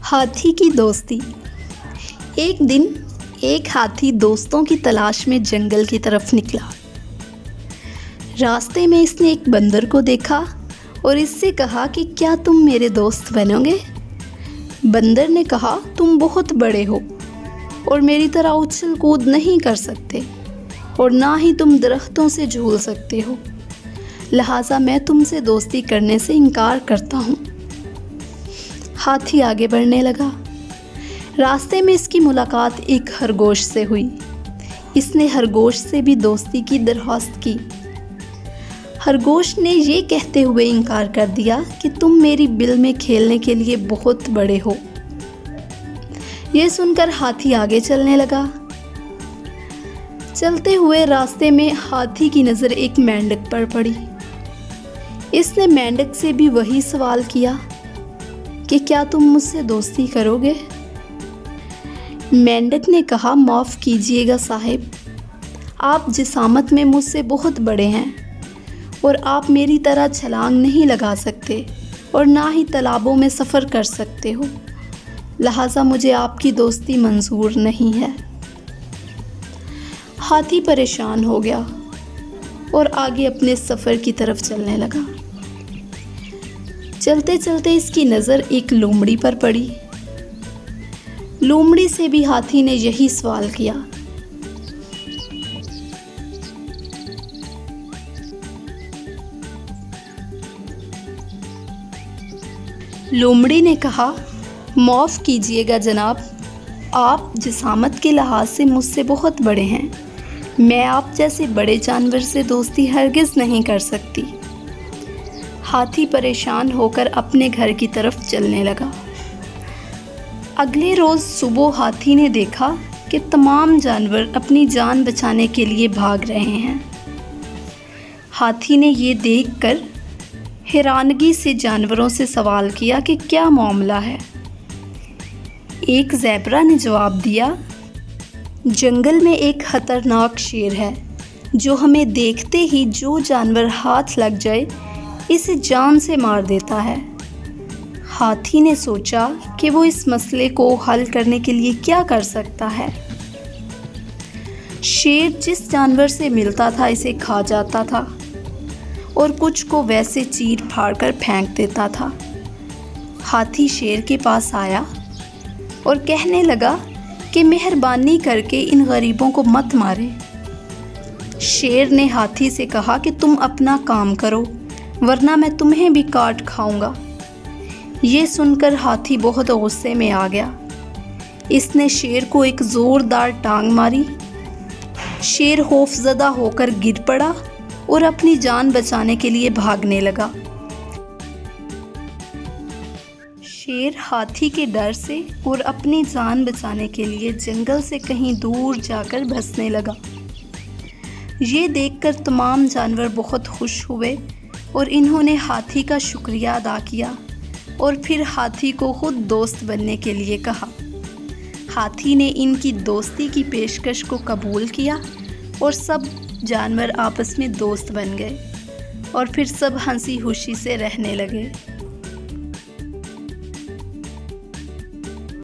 हाथी की दोस्ती। एक दिन एक हाथी दोस्तों की तलाश में जंगल की तरफ निकला। रास्ते में इसने एक बंदर को देखा और इससे कहा कि क्या तुम मेरे दोस्त बनोगे। बंदर ने कहा, तुम बहुत बड़े हो और मेरी तरह उछल कूद नहीं कर सकते और ना ही तुम दरख्तों से झूल सकते हो, लिहाजा मैं तुमसे दोस्ती करने से इनकार करता हूँ। हाथी आगे बढ़ने लगा। रास्ते में इसकी मुलाकात एक खरगोश से हुई। इसने खरगोश से भी दोस्ती की दरख्वास्त की। खरगोश ने ये कहते हुए इनकार कर दिया कि तुम मेरी बिल में खेलने के लिए बहुत बड़े हो। ये सुनकर हाथी आगे चलने लगा। चलते हुए रास्ते में हाथी की नज़र एक मेंढक पर पड़ी। इसने मेंढक से भी वही सवाल किया कि क्या तुम मुझसे दोस्ती करोगे। मेंढक ने कहा, माफ़ कीजिएगा साहिब, आप जिसामत में मुझसे बहुत बड़े हैं और आप मेरी तरह छलांग नहीं लगा सकते और ना ही तालाबों में सफ़र कर सकते हो, लिहाजा मुझे आपकी दोस्ती मंजूर नहीं है। हाथी परेशान हो गया और आगे अपने सफ़र की तरफ चलने लगा। चलते चलते इसकी नज़र एक लोमड़ी पर पड़ी। लोमड़ी से भी हाथी ने यही सवाल किया। लोमड़ी ने कहा, माफ़ कीजिएगा जनाब, आप जिसामत के लिहाज से मुझसे बहुत बड़े हैं। मैं आप जैसे बड़े जानवर से दोस्ती हरगिज़ नहीं कर सकती। हाथी परेशान होकर अपने घर की तरफ चलने लगा। अगले रोज़ सुबह हाथी ने देखा कि तमाम जानवर अपनी जान बचाने के लिए भाग रहे हैं। हाथी ने ये देखकर हैरानगी से जानवरों से सवाल किया कि क्या मामला है। एक ज़ेब्रा ने जवाब दिया, जंगल में एक ख़तरनाक शेर है जो हमें देखते ही जो जानवर हाथ लग जाए इसे जान से मार देता है। हाथी ने सोचा कि वो इस मसले को हल करने के लिए क्या कर सकता है। शेर जिस जानवर से मिलता था इसे खा जाता था और कुछ को वैसे चीर फाड़ कर फेंक देता था। हाथी शेर के पास आया और कहने लगा कि मेहरबानी करके इन गरीबों को मत मारे। शेर ने हाथी से कहा कि तुम अपना काम करो वरना मैं तुम्हें भी काट खाऊंगा। ये सुनकर हाथी बहुत गुस्से में आ गया। इसने शेर को एक ज़ोरदार टांग मारी। शेर खौफज़दा होकर गिर पड़ा और अपनी जान बचाने के लिए भागने लगा। शेर हाथी के डर से और अपनी जान बचाने के लिए जंगल से कहीं दूर जाकर बसने लगा। ये देखकर तमाम जानवर बहुत खुश हुए और इन्होंने हाथी का शुक्रिया अदा किया और फिर हाथी को खुद दोस्त बनने के लिए कहा। हाथी ने इनकी दोस्ती की पेशकश को कबूल किया और सब जानवर आपस में दोस्त बन गए और फिर सब हंसी खुशी से रहने लगे।